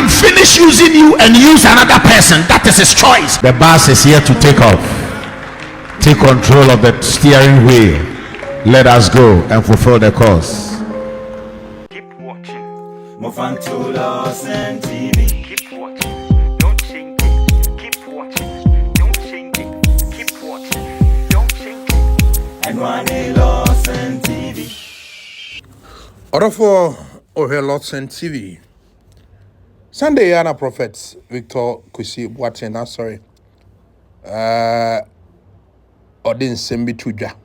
can finish using you and use another person. That is his choice. The bus is here to take off. Take control of the steering wheel. Let us go and fulfill the cause. Keep watching. Mofantulos and TV. Keep watching. Don't change it. Keep watching. Don't change it. Keep watching. Don't change it. And one Lots and TV. Order for Lots and TV. Sunday Yana Prophets Victor KUSI BOATENG. Sorry. Odin sembi tuja.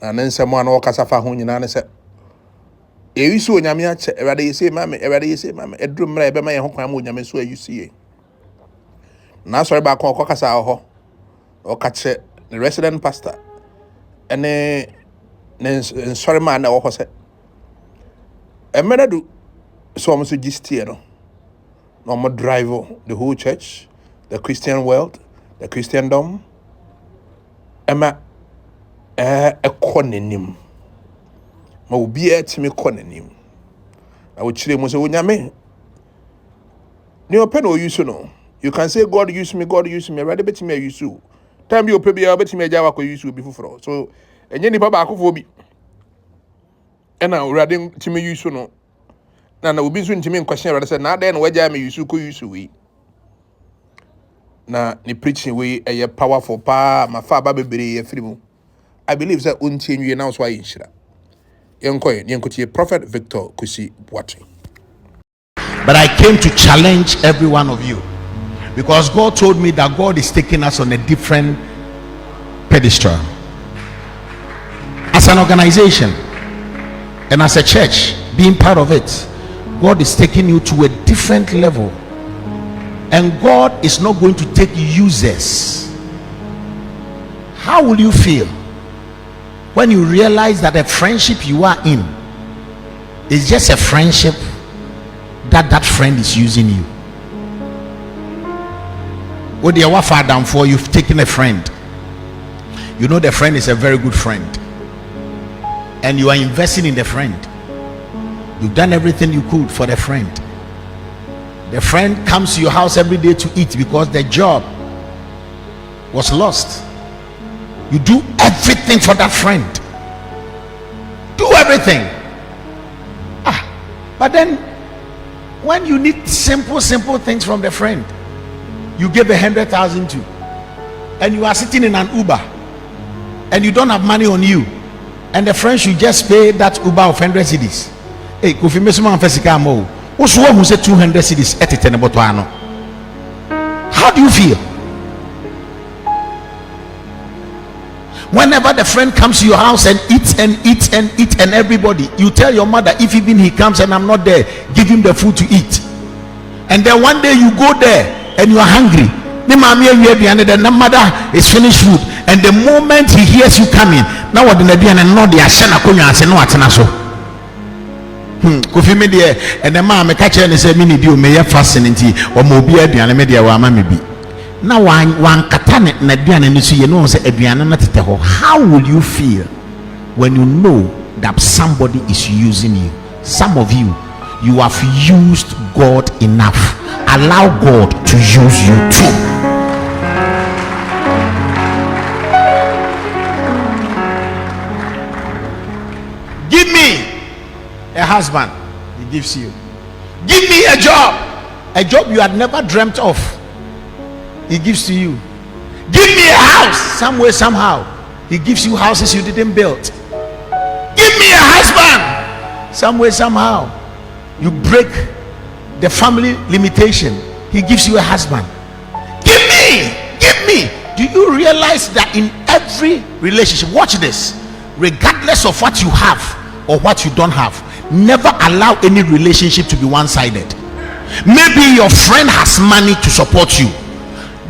And then someone walk as a fahun and said, you saw Yamia, rather you say, Mammy, a drum ray by my home, Yamis where you see. Now, sorry about Cocasa or catch the resident pastor. And then sorry, man, or was it? A man do so much to just no more driver, the whole church, the Christian world, the Christendom. Emma a konenim. Ma obi etimi konenim. Na wo chire mo se wonyame. Ni open o use no. You can say God use me, God use me. Rather betimi use you. Time you open bia betimi aja wa ko use bi fufuro. So enye nipa ba akofo bi. Ena urade timi use no. Na obi so ntimi nkwahye rather say na den waja me use ko use we. Na ni preaching we a powerful pa ma fa ba bebere free mu. I believe that unti nwie na so ayi nhira. Yenkoye Prophet Victor KUSI BOATENG. But I came to challenge every one of you, because God told me that God is taking us on a different pedestal as an organization and as a church, being part of it. God is taking you to a different level. And God is not going to take users. How will you feel when you realize that the friendship you are in is just a friendship that friend is using you? What you are down for, you've taken a friend. You know the friend is a very good friend, and you are investing in the friend. You've done everything you could for the friend. The friend comes to your house every day to eat because the job was lost. You do everything for that friend. Do everything. But then when you need simple things from the friend, you give 100,000 to, and you are sitting in an Uber and you don't have money on you, and the friend should just pay that Uber of 100 cedis. Hey, Kofi Mesuma Fesika Mo. Who said 200 cities at it? How do you feel whenever the friend comes to your house and eats and everybody, you tell your mother, if even he comes and I'm not there, give him the food to eat. And then one day you go there and you are hungry, the mother is finished food, and the moment he hears you coming, now what the Kofi me there and the man me catch and say me need you me fascinating or mobi aduane me there wa ma me bi na wan kata ne na aduane ni so ye no say aduane na tete ho. How will you feel when you know that somebody is using you? Some of you have used God enough. Allow God to use you too. Give me a husband, he gives you. Give me a job you had never dreamt of, he gives to you. Give me a house, some way somehow he gives you houses you didn't build. Give me a husband, some way somehow you break the family limitation, he gives you a husband. Give me. Do you realize that in every relationship, watch this, regardless of what you have or what you don't have, never allow any relationship to be one-sided. Maybe your friend has money to support you,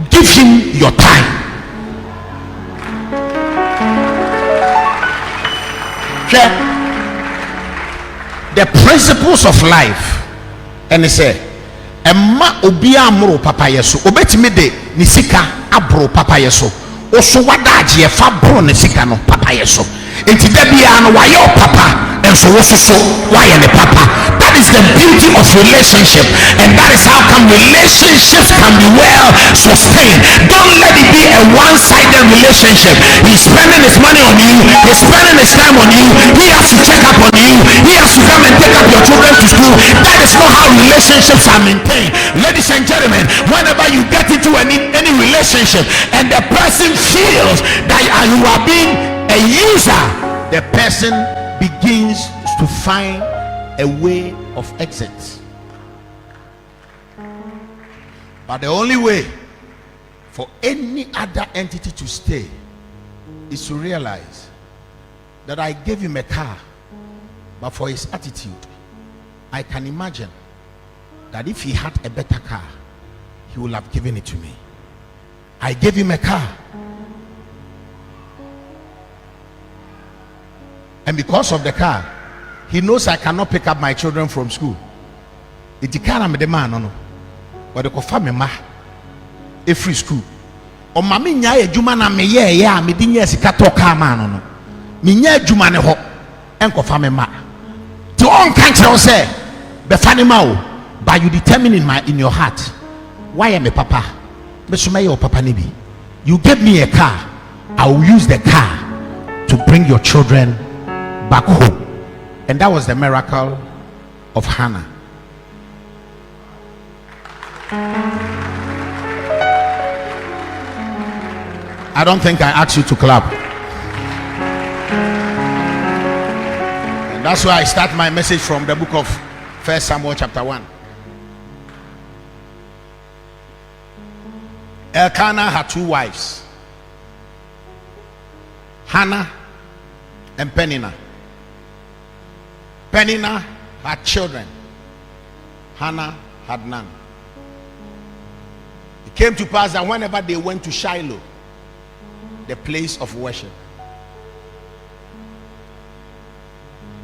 give him your time. The principles of life, and they say emma obi amro papa yeso obetimi de ni sika abro papa yeso oso wadaje e fa bro ne sika no papa yeso Enti da bia no waye papa enso wo so waye ne papa. That is the beauty of relationship, and that is how come relationships can be well sustained. Don't let it be a one-sided relationship. He's spending his money on you, he's spending his time on you, he has to check up on you, he has to come and take up your children to school. That is not how relationships are maintained. Ladies and gentlemen, whenever you get into any relationship and the person feels that you are being a user, the person begins to find a way of exit. But the only way for any other entity to stay is to realize that I gave him a car, but for his attitude, I can imagine that if he had a better car, he would have given it to me. I gave him a car, and because of the car, he knows I cannot pick up my children from school. It's car I'm the man, no. But the family ma a free school. O mami nya adwuma na me ye ya me di nya sika to car man no. Me nya adwuma ne ho enko family ma. To on kan kire say be fani ma o, but you determine in your heart, why am a papa? Me so your papa ni bi. You give me a car, I will use the car to bring your children back home. And that was the miracle of Hannah. I don't think I asked you to clap. And that's why I start my message from the book of 1 Samuel chapter 1. Elkanah had two wives, Hannah and Peninnah. Peninnah had children, Hannah had none. It came to pass that whenever they went to Shiloh, the place of worship,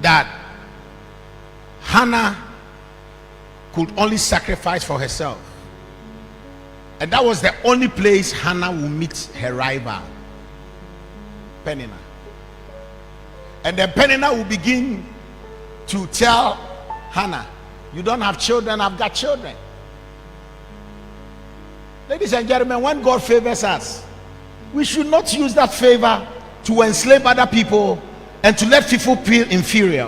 that Hannah could only sacrifice for herself, and that was the only place Hannah would meet her rival, Peninnah. And then Peninnah will begin to tell Hannah, you don't have children, I've got children. Ladies and gentlemen, when God favors us, we should not use that favor to enslave other people and to let people feel inferior.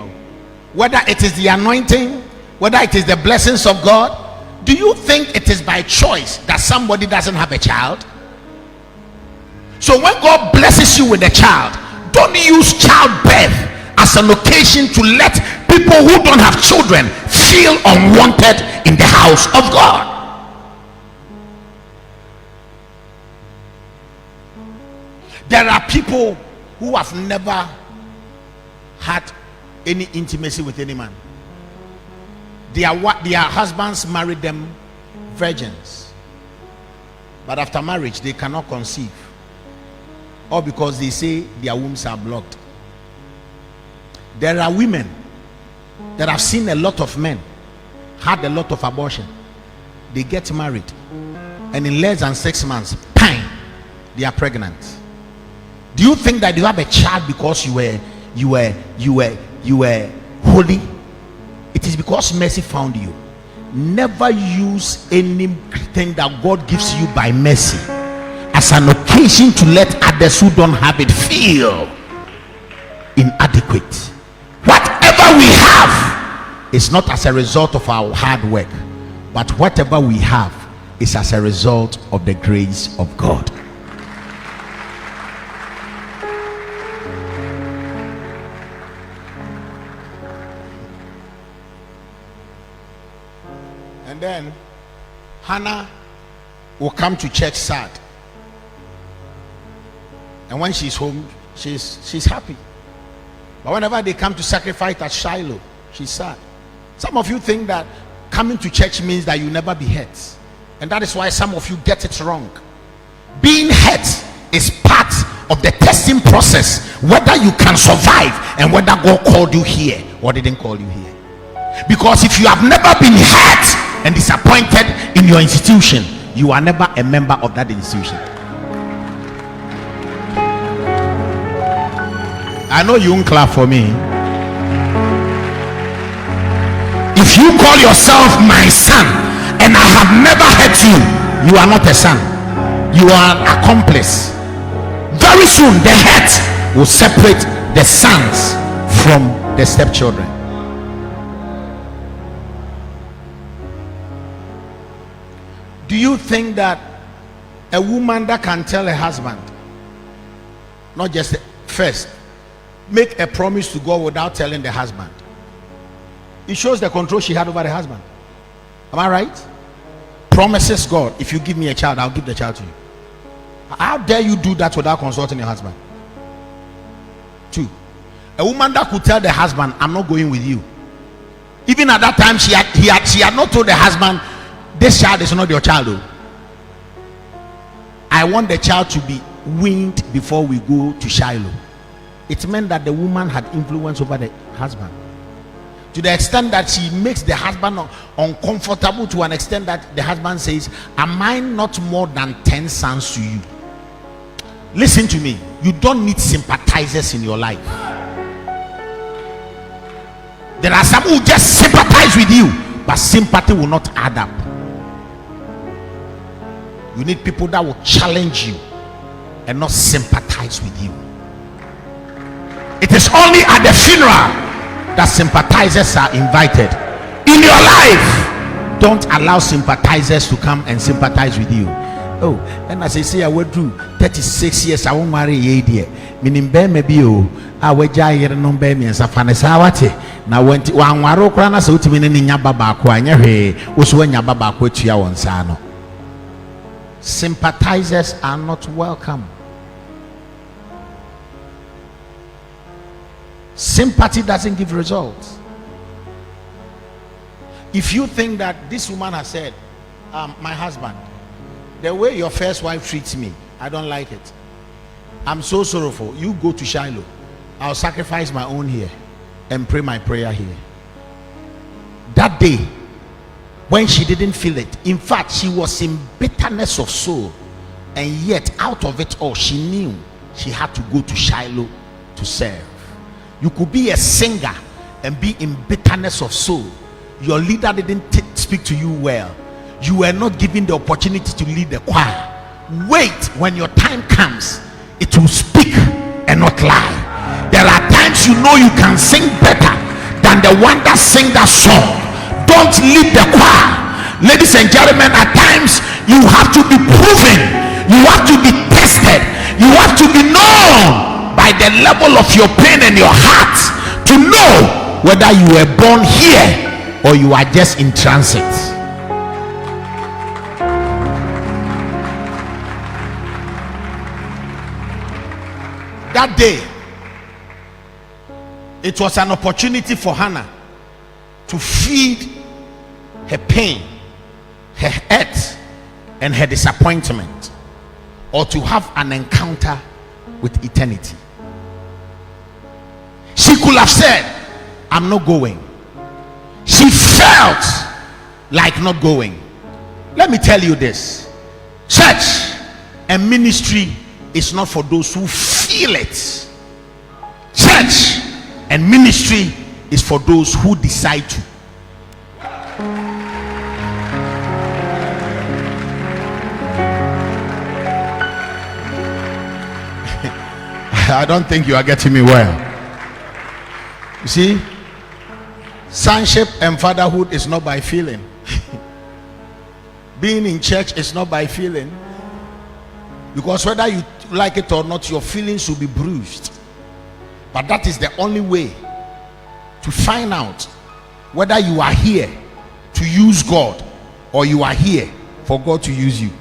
Whether it is the anointing, whether it is the blessings of God. Do you think it is by choice that somebody doesn't have a child? So when God blesses you with a child, don't use childbirth as an occasion to let people who don't have children feel unwanted in the house of God. There are people who have never had any intimacy with any man. Their husbands married them virgins, but after marriage they cannot conceive, or because they say their wombs are blocked. There are women that have seen a lot of men, had a lot of abortion. They get married, and in less than 6 months, bang, they are pregnant. Do you think that you have a child because you were holy? It is because mercy found you. Never use anything that God gives you by mercy as an occasion to let others who don't have it feel inadequate. Whatever we have is not as a result of our hard work, but whatever we have is as a result of the grace of God. And then Hannah will come to church sad, and when she's home, she's happy. But whenever they come to sacrifice at Shiloh, she's sad. Some of you think that coming to church means that you never be hurt, and that is why some of you get it wrong. Being hurt is part of the testing process, whether you can survive and whether God called you here or didn't call you here. Because if you have never been hurt and disappointed in your institution, you are never a member of that institution. I know you won't clap for me. If you call yourself my son and I have never hurt you, you are not a son. You are an accomplice. Very soon the hurt will separate the sons from the stepchildren. Do you think that a woman that can tell her husband, not just first, make a promise to God without telling the husband, it shows the control she had over the husband? Am I right? Promises God, if you give me a child, I'll give the child to you. How dare you do that without consulting your husband? 2, a woman that could tell the husband, I'm not going with you. Even at that time, she had not told the husband, this child is not your child. Though. I want the child to be weaned before we go to Shiloh. It meant that the woman had influence over the husband, to the extent that she makes the husband uncomfortable, to an extent that the husband says, am I not more than 10 sons to you? Listen to me, you don't need sympathizers in your life. There are some who just sympathize with you, but sympathy will not add up. You need people that will challenge you and not sympathize with you. It is only at the funeral that sympathizers are invited. In your life, don't allow sympathizers to come and sympathize with you. Oh, and as I say, I went through 36 years, I won't marry a dear. Meaning, maybe you are a giant and non baby and Safanesawati. Now, went one waro crana so to mean in Yababa, Quanya, was when Yababa quit you on Sano. Sympathizers are not welcome. Sympathy doesn't give results. If you think that this woman has said, my husband, the way your first wife treats me, I don't like it. I'm so sorrowful. You go to Shiloh. I'll sacrifice my own here and pray my prayer here. That day, when she didn't feel it, in fact, she was in bitterness of soul, and yet out of it all, she knew she had to go to Shiloh to serve. You could be a singer and be in bitterness of soul. Your leader didn't speak to you well. You were not given the opportunity to lead the choir. Wait, when your time comes, it will speak and not lie. There are times you know you can sing better than the one that sang that song. Don't lead the choir. Ladies and gentlemen, at times you have to be proven, you have to be tested, you have to be known by the level of your pain and your heart to know whether you were born here or you are just in transit. That day, it was an opportunity for Hannah to feed her pain, her hurt, and her disappointment, or to have an encounter with eternity. She could have said, I'm not going. She felt like not going. Let me tell you this: church and ministry is not for those who feel it. Church and ministry is for those who decide to. I don't think you are getting me well. You see, sonship and fatherhood is not by feeling. Being in church is not by feeling, because whether you like it or not, your feelings will be bruised. But that is the only way to find out whether you are here to use God or you are here for God to use you.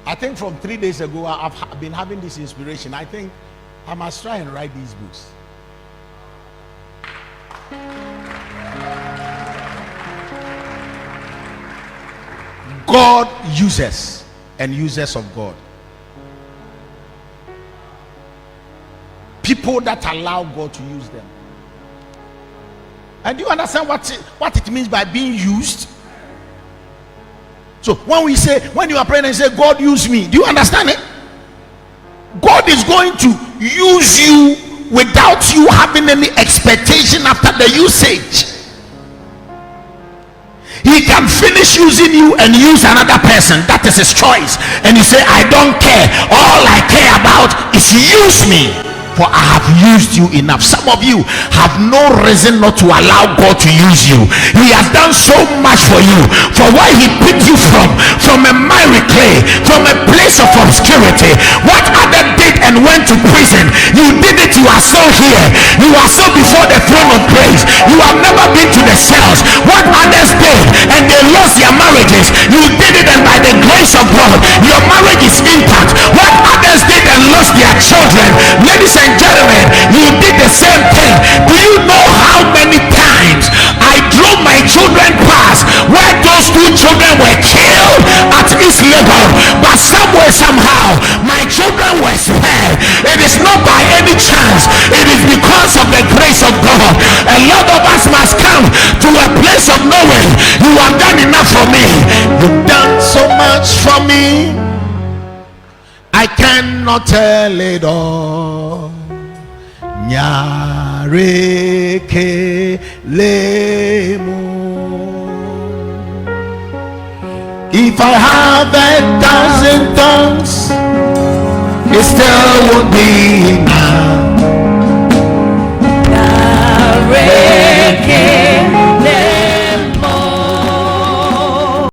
I think from 3 days ago, I've been having this inspiration. I think I must try and write these books. God uses and users of God. people that allow God to use them. And do you understand what it means by being used? So when you are praying and say, God use me, do you understand it? God is going to use you without you having any expectation after the usage. He can finish using you and use another person. That is his choice. And you say, I don't care. All I care about is use me, for I have used you enough. Some of you have no reason not to allow God to use you. He has done so much for you. For where he picked you from a miry clay, from a place of obscurity. What other did and went to prison, you did it. You are still here. You are still before the throne of grace. You have never been to the cells. What others did and they lost their marriages, you did it, and by the grace of God your marriage is intact. What others did and lost their children, ladies and gentlemen, you did the same thing. Do you know how many times I drove my children past where those two children were killed at East Legon, but somewhere, somehow my children were spared? It is not by any chance. It is because of the grace of God. A lot of us must come to a place of knowing you have done enough for me. You've done so much for me, I cannot tell it all. Nyareke lemu. If I have 1,000 tongues, it still won't be enough